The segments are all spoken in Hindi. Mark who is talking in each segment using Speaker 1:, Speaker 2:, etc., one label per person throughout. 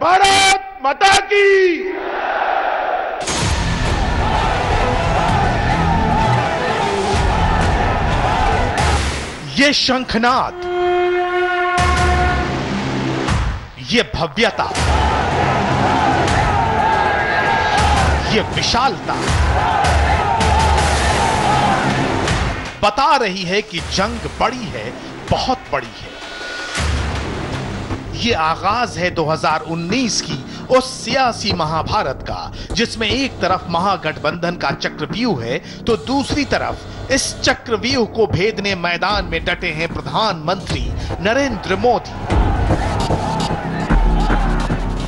Speaker 1: भारत माता की।
Speaker 2: ये शंखनाद, ये भव्यता, ये विशालता बता रही है कि जंग बड़ी है, बहुत बड़ी है। ये आगाज है 2019 की उस सियासी महाभारत का, जिसमें एक तरफ महागठबंधन का चक्रव्यूह है तो दूसरी तरफ इस चक्रव्यूह को भेदने मैदान में डटे हैं प्रधानमंत्री नरेंद्र मोदी।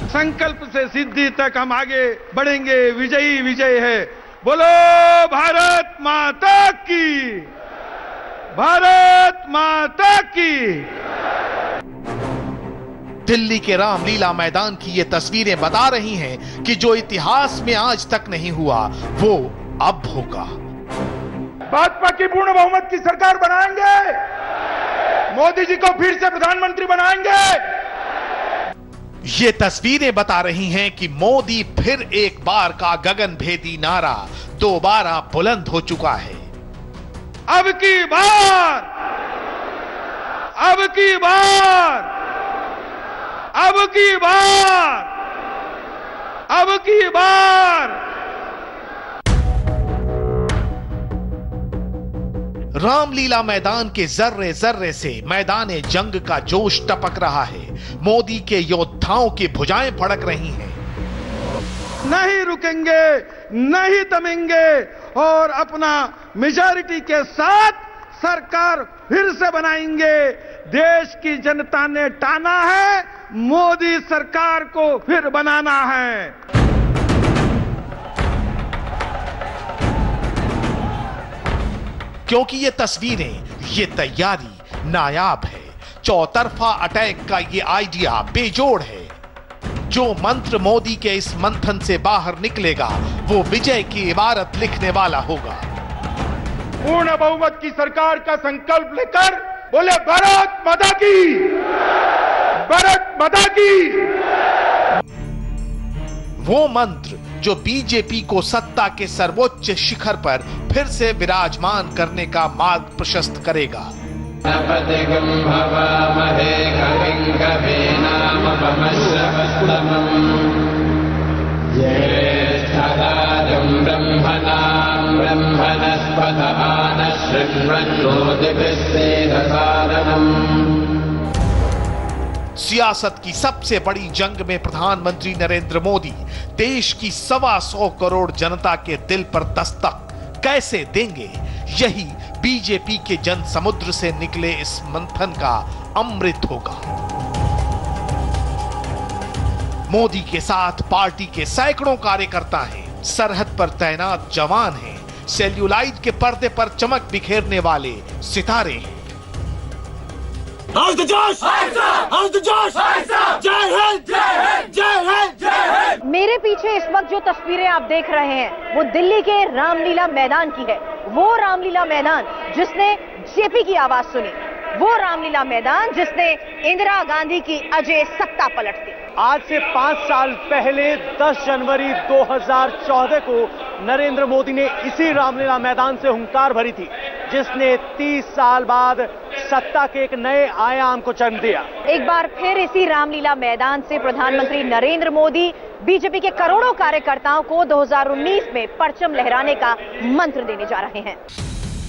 Speaker 1: संकल्प से सिद्धि तक हम आगे बढ़ेंगे, विजयी विजय है। बोलो भारत माता की, भारत माता की।
Speaker 2: दिल्ली के रामलीला मैदान की ये तस्वीरें बता रही हैं कि जो इतिहास में आज तक नहीं हुआ वो अब होगा।
Speaker 1: भाजपा की पूर्ण बहुमत की सरकार बनाएंगे, मोदी जी को फिर से प्रधानमंत्री बनाएंगे।
Speaker 2: ये तस्वीरें बता रही हैं कि मोदी फिर एक बार का गगनभेदी नारा दोबारा बुलंद हो चुका है।
Speaker 1: अब की बार, अब की बार, अब की बार, अब की बार।
Speaker 2: रामलीला मैदान के जर्रे जर्रे से मैदान जंग का जोश टपक रहा है। मोदी के योद्धाओं की भुजाएं फड़क रही हैं।
Speaker 1: नहीं रुकेंगे, नहीं दमेंगे और अपना मेजॉरिटी के साथ सरकार फिर से बनाएंगे। देश की जनता ने ठाना है, मोदी सरकार को फिर बनाना है।
Speaker 2: क्योंकि ये तस्वीरें, ये तैयारी नायाब है। चौतरफा अटैक का ये आइडिया बेजोड़ है। जो मंत्र मोदी के इस मंथन से बाहर निकलेगा वो विजय की इबारत लिखने वाला होगा।
Speaker 1: पूर्ण बहुमत की सरकार का संकल्प लेकर बोले भारत माता की, भारत माता की।
Speaker 2: वो मंत्र जो बीजेपी को सत्ता के सर्वोच्च शिखर पर फिर से विराजमान करने का मार्ग प्रशस्त करेगा। सियासत की सबसे बड़ी जंग में प्रधानमंत्री नरेंद्र मोदी देश की 125 करोड़ जनता के दिल पर दस्तक कैसे देंगे, यही बीजेपी के जन समुद्र से निकले इस मंथन का अमृत होगा। मोदी के साथ पार्टी के सैकड़ों कार्यकर्ता हैं, सरहद पर तैनात जवान हैं, सेल्यूलाइट के पर्दे पर चमक बिखेरने वाले सितारे हैं।
Speaker 3: How's the Josh? How's the Josh? जय हिंद, जय हिंद, जय हिंद, जय हिंद।
Speaker 4: मेरे पीछे इस वक्त जो तस्वीरें आप देख रहे हैं वो दिल्ली के रामलीला मैदान की है। वो रामलीला मैदान जिसने जेपी की आवाज सुनी, वो रामलीला मैदान जिसने इंदिरा गांधी की अजय सत्ता पलट दी।
Speaker 5: आज से 5 साल पहले 10 जनवरी 2014 को नरेंद्र मोदी ने इसी रामलीला मैदान से हुंकार भरी थी, जिसने 30 साल बाद सत्ता के एक नए आयाम को जन्म दिया।
Speaker 4: एक बार फिर इसी रामलीला मैदान से प्रधानमंत्री नरेंद्र मोदी बीजेपी के करोड़ों कार्यकर्ताओं को 2019 में परचम लहराने का मंत्र देने जा रहे हैं।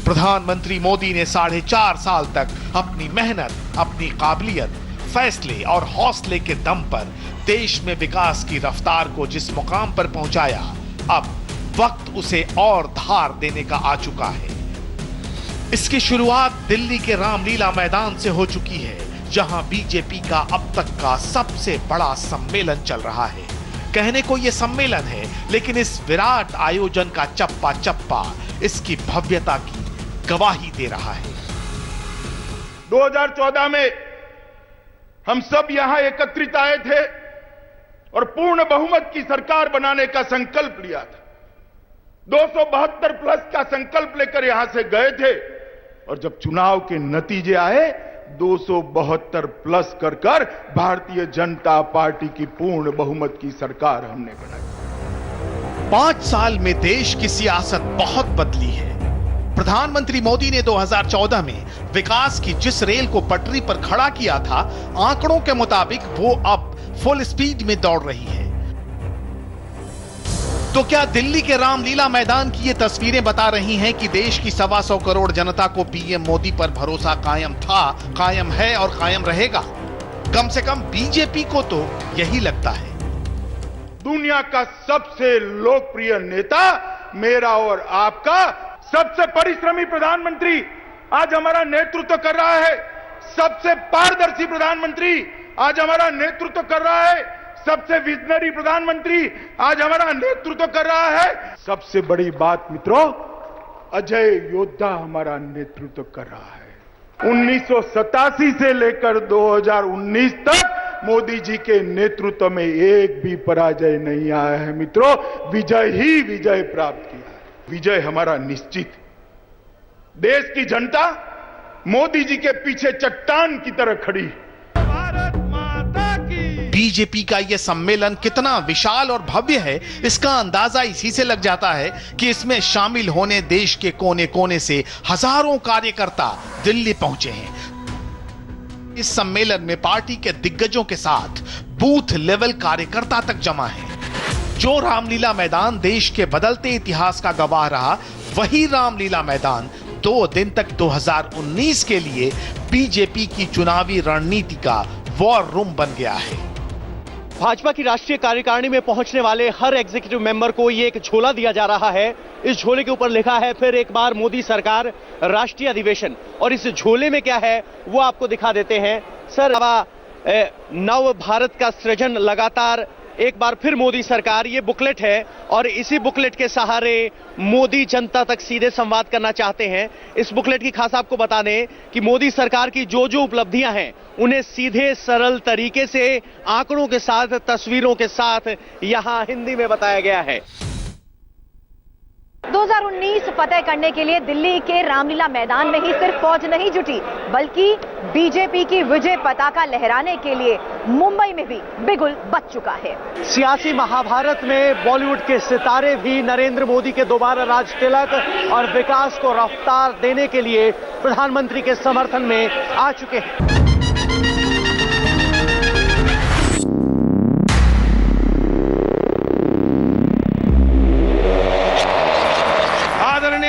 Speaker 2: प्रधानमंत्री मोदी ने 4.5 साल तक अपनी मेहनत, अपनी काबिलियत, फैसले और हौसले के दम पर देश में विकास की रफ्तार को जिस मुकाम पर पहुंचाया, अब वक्त उसे और धार देने का आ चुका है। इसकी शुरुआत दिल्ली के रामलीला मैदान से हो चुकी है, जहां बीजेपी का अब तक का सबसे बड़ा सम्मेलन चल रहा है। कहने को यह सम्मेलन है, लेकिन इस विराट आयोजन का चप्पा चप्पा इसकी भव्यता की गवाही दे रहा है।
Speaker 1: 2014 में हम सब यहां एकत्रित आए थे और पूर्ण बहुमत की सरकार बनाने का संकल्प लिया था। 272 प्लस का संकल्प लेकर यहां से गए थे और जब चुनाव के नतीजे आए 272 प्लस कर भारतीय जनता पार्टी की पूर्ण बहुमत की सरकार हमने बनाई।
Speaker 2: 5 साल में देश की सियासत बहुत बदली है। प्रधानमंत्री मोदी ने 2014 में विकास की जिस रेल को पटरी पर खड़ा किया था, आंकड़ों के मुताबिक वो अब फुल स्पीड में दौड़ रही है। तो क्या दिल्ली के रामलीला मैदान की ये तस्वीरें बता रही हैं कि देश की 125 करोड़ जनता को पीएम मोदी पर भरोसा कायम था, कायम है और कायम रहेगा? कम से कम बीजेपी को तो यही लगता है।
Speaker 1: दुनिया का सबसे लोकप्रिय नेता, मेरा और आपका सबसे परिश्रमी प्रधानमंत्री आज हमारा नेतृत्व कर रहा है। सबसे पारदर्शी प्रधानमंत्री आज हमारा नेतृत्व कर रहा है। सबसे विजनरी प्रधानमंत्री आज हमारा नेतृत्व कर रहा है। सबसे बड़ी बात मित्रों, अजय योद्धा हमारा नेतृत्व कर रहा है। 1987 से लेकर 2019 तक मोदी जी के नेतृत्व में एक भी पराजय नहीं आया है मित्रों। विजय ही विजय प्राप्त किया है। विजय हमारा निश्चित। देश की जनता मोदी जी के पीछे चट्टान की तरह खड़ी। भारत माता की।
Speaker 2: बीजेपी का यह सम्मेलन कितना विशाल और भव्य है, इसका अंदाजा इसी से लग जाता है कि इसमें शामिल होने देश के कोने कोने से हजारों कार्यकर्ता दिल्ली पहुंचे हैं। इस सम्मेलन में पार्टी के दिग्गजों के साथ बूथ लेवल कार्यकर्ता तक जमा है। जो रामलीला मैदान देश के बदलते इतिहास का गवाह रहा, वही रामलीला मैदान 2 दिन तक 2019 के लिए बीजेपी की चुनावी रणनीति का वॉर रूम बन गया है।
Speaker 5: भाजपा की राष्ट्रीय कार्यकारिणी में पहुंचने वाले हर एग्जीक्यूटिव मेंबर को ये एक झोला दिया जा रहा है। इस झोले के ऊपर लिखा है फिर एक बार मोदी सरकार, राष्ट्रीय अधिवेशन। और इस झोले में क्या है वो आपको दिखा देते हैं। सर, नव भारत का सृजन, लगातार एक बार फिर मोदी सरकार, ये बुकलेट है और इसी बुकलेट के सहारे मोदी जनता तक सीधे संवाद करना चाहते हैं। इस बुकलेट की खास आपको बता दें कि मोदी सरकार की जो जो उपलब्धियां हैं उन्हें सीधे सरल तरीके से आंकड़ों के साथ, तस्वीरों के साथ यहां हिंदी में बताया गया है।
Speaker 4: 2019 फतेह करने के लिए दिल्ली के रामलीला मैदान में ही सिर्फ फौज नहीं जुटी, बल्कि बीजेपी की विजय पताका लहराने के लिए मुंबई में भी बिगुल बज चुका है।
Speaker 5: सियासी महाभारत में बॉलीवुड के सितारे भी नरेंद्र मोदी के दोबारा राज तिलक और विकास को रफ्तार देने के लिए प्रधानमंत्री के समर्थन में आ चुके हैं।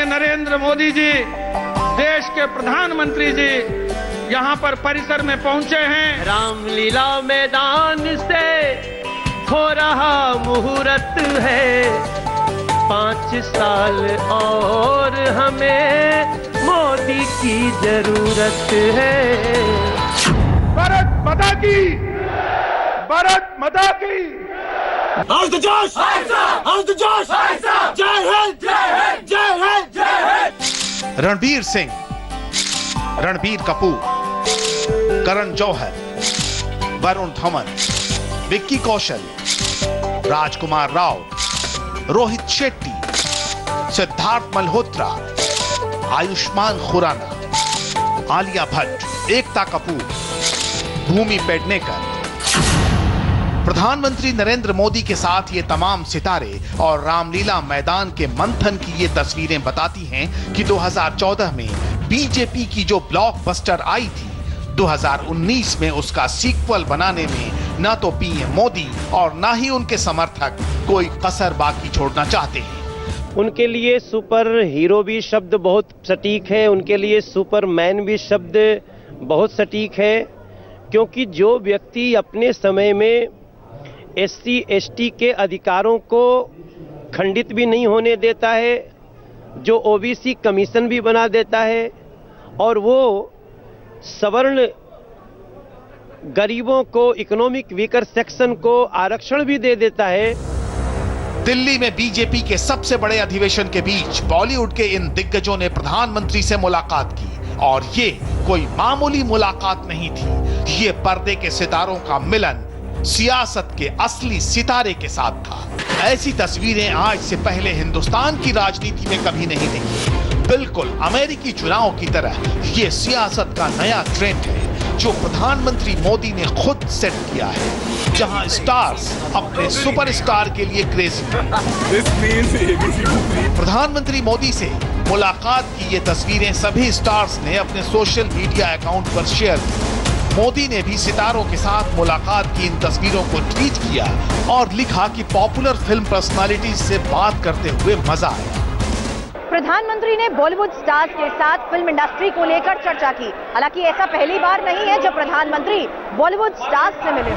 Speaker 1: नरेंद्र मोदी जी, देश के प्रधानमंत्री जी यहां पर परिसर में पहुंचे हैं।
Speaker 6: रामलीला मैदान से हो रहा मुहूर्त है, 5 साल और हमें मोदी की जरूरत है।
Speaker 1: भारत माता की, भारत माता की।
Speaker 3: How's the Josh? How's the Josh? जय हिंद, जय हिंद, जय हिंद, जय हिंद।
Speaker 2: रणबीर सिंह, रणबीर कपूर, करण जौहर, वरुण धवन, विक्की कौशल, राजकुमार राव, रोहित शेट्टी, सिद्धार्थ मल्होत्रा, आयुष्मान खुराना, आलिया भट्ट, एकता कपूर, भूमि पेडनेकर। प्रधानमंत्री नरेंद्र मोदी के साथ ये तमाम सितारे और रामलीला मैदान के मंथन की ये तस्वीरें बताती हैं कि 2014 में बीजेपी की जो ब्लॉकबस्टर आई थी, 2019 में उसका सीक्वल बनाने में ना तो पीएम मोदी और ना ही उनके समर्थक कोई कसर बाकी छोड़ना चाहते हैं।
Speaker 6: उनके लिए सुपर हीरो भी शब्द बहुत सटीक है, उनके लिए सुपरमैन भी शब्द बहुत सटीक है, क्योंकि जो व्यक्ति अपने समय में SC ST के अधिकारों को खंडित भी नहीं होने देता है, जो OBC कमीशन भी बना देता है और वो सवर्ण गरीबों को, इकोनॉमिक वीकर सेक्शन को आरक्षण भी दे देता है।
Speaker 2: दिल्ली में बीजेपी के सबसे बड़े अधिवेशन के बीच बॉलीवुड के इन दिग्गजों ने प्रधानमंत्री से मुलाकात की और ये कोई मामूली मुलाकात नहीं थी। ये पर्दे के सितारों का मिलन सियासत के असली सितारे के साथ था। ऐसी तस्वीरें आज से पहले हिंदुस्तान की राजनीति में कभी नहीं देखी। बिल्कुल अमेरिकी चुनाव की तरह ये सियासत का नया ट्रेंड है। जो प्रधानमंत्री मोदी ने खुद सेट किया है, जहां स्टार्स अपने सुपरस्टार के लिए क्रेजी हैं। प्रधानमंत्री मोदी से मुलाकात की ये तस्वीरें सभी स्टार्स ने अपने सोशल मीडिया अकाउंट पर शेयर की। मोदी ने भी सितारों के साथ मुलाकात की इन तस्वीरों को ट्वीट किया और लिखा कि पॉपुलर फिल्म पर्सनालिटीज से बात करते हुए मजा आया।
Speaker 4: प्रधानमंत्री ने बॉलीवुड स्टार्स के साथ फिल्म इंडस्ट्री को लेकर चर्चा की। हालांकि ऐसा पहली बार नहीं है जब प्रधानमंत्री बॉलीवुड स्टार्स से मिले।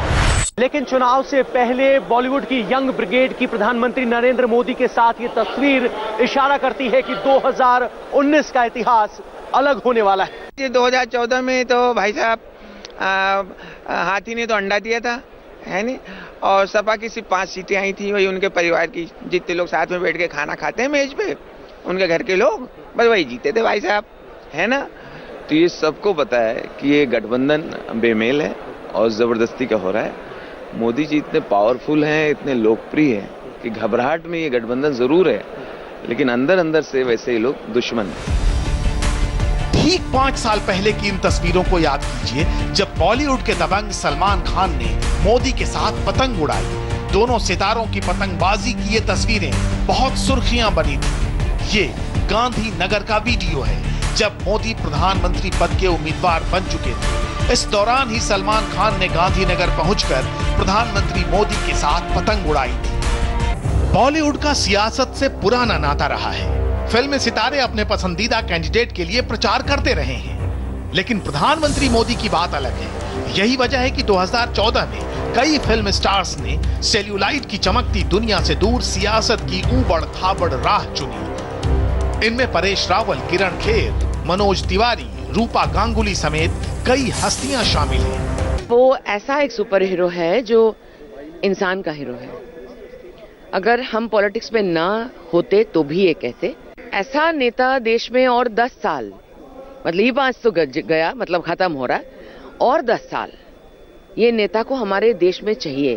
Speaker 5: लेकिन चुनाव से पहले बॉलीवुड की यंग ब्रिगेड की प्रधानमंत्री नरेंद्र मोदी के साथ ये तस्वीर इशारा करती है कि 2019 का इतिहास अलग होने वाला है।
Speaker 7: 2014 में तो भाई साहब हाथी ने तो अंडा दिया था, है नहीं, और सपा की सिर्फ 5 सीटें आई थी, वही उनके परिवार की, जितने लोग साथ में बैठ के खाना खाते हैं मेज पे, उनके घर के लोग, बस वही जीते थे भाई साहब, है ना। तो ये सबको पता है कि ये गठबंधन बेमेल है और जबरदस्ती का हो रहा है। मोदी जी इतने पावरफुल हैं, इतने लोकप्रिय हैं कि घबराहट में ये गठबंधन जरूर है, लेकिन अंदर अंदर से वैसे ही लोग दुश्मन हैं।
Speaker 2: ठीक 5 साल पहले की इन तस्वीरों को याद कीजिए, जब बॉलीवुड के दबंग सलमान खान ने मोदी के साथ पतंग उड़ाई। दोनों सितारों की पतंगबाजी की ये तस्वीरें बहुत सुर्खियां बनी थी। ये गांधी नगर का वीडियो है, जब मोदी प्रधानमंत्री पद के उम्मीदवार बन चुके थे। इस दौरान ही सलमान खान ने गांधीनगर पहुंचकर प्रधानमंत्री मोदी के साथ पतंग उड़ाई थी। बॉलीवुड का सियासत से पुराना नाता रहा है। फिल्म सितारे अपने पसंदीदा कैंडिडेट के लिए प्रचार करते रहे हैं, लेकिन प्रधानमंत्री मोदी की बात अलग है। यही वजह है कि 2014 में कई फिल्म स्टार्स ने सेल्यूलाइट की चमकती दुनिया से दूर सियासत की ऊबड़ खाबड़ राह चुनी। इनमें परेश रावल, किरण खेर, मनोज तिवारी, रूपा गांगुली समेत कई हस्तियां शामिल हैं।
Speaker 8: वो ऐसा एक सुपर हीरो है जो इंसान का हीरो है। अगर हम पॉलिटिक्स में ना होते तो भी ये कहते, ऐसा नेता देश में और 10 साल, मतलब ये 5 तो गया, मतलब खत्म हो रहा है, और 10 साल ये नेता को हमारे देश में चाहिए।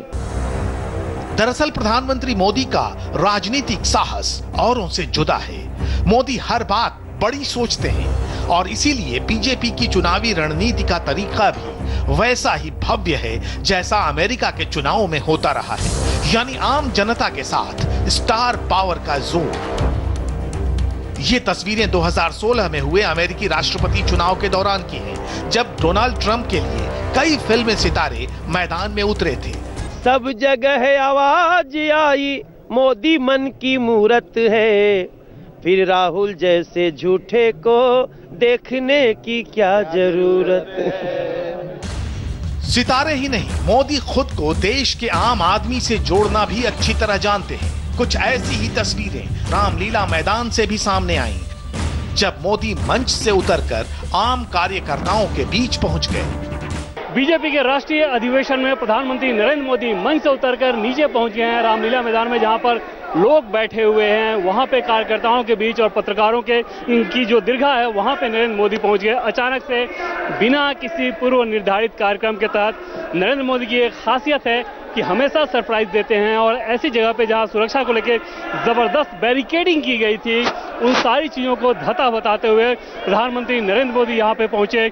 Speaker 2: दरअसल प्रधानमंत्री मोदी का राजनीतिक साहस औरों से जुदा है। मोदी हर बात बड़ी सोचते हैं और इसीलिए बीजेपी की चुनावी रणनीति का तरीका भी वैसा ही भव्य है जैसा अमेरिका के चुनावों में होता रहा है, यानी आम जनता के साथ स्टार पावर का जोर। ये तस्वीरें 2016 में हुए अमेरिकी राष्ट्रपति चुनाव के दौरान की हैं, जब डोनाल्ड ट्रंप के लिए कई फिल्मी सितारे मैदान में उतरे थे।
Speaker 6: सब जगह आवाज आई, मोदी मन की मूरत है, फिर राहुल जैसे झूठे को देखने की क्या जरूरत है।
Speaker 2: सितारे ही नहीं, मोदी खुद को देश के आम आदमी से जोड़ना भी अच्छी तरह जानते हैं। कुछ ऐसी ही तस्वीरें रामलीला मैदान से भी सामने आईं, जब मोदी मंच से उतरकर आम कार्यकर्ताओं के बीच पहुंच गए।
Speaker 9: बीजेपी के राष्ट्रीय अधिवेशन में प्रधानमंत्री नरेंद्र मोदी मंच से उतरकर नीचे पहुंच गए हैं रामलीला मैदान में, जहां पर लोग बैठे हुए हैं। वहां पे कार्यकर्ताओं के बीच और पत्रकारों के की जो दीर्घा है, वहां पे नरेंद्र मोदी पहुंच गए अचानक से, बिना किसी पूर्व निर्धारित कार्यक्रम के तहत। नरेंद्र मोदी की एक खासियत है कि हमेशा सरप्राइज देते हैं, और ऐसी जगह पे जहां सुरक्षा को लेकर जबरदस्त बैरिकेडिंग की गई थी, उन सारी चीजों को धता बताते हुए प्रधानमंत्री नरेंद्र मोदी यहां पे पहुंचे।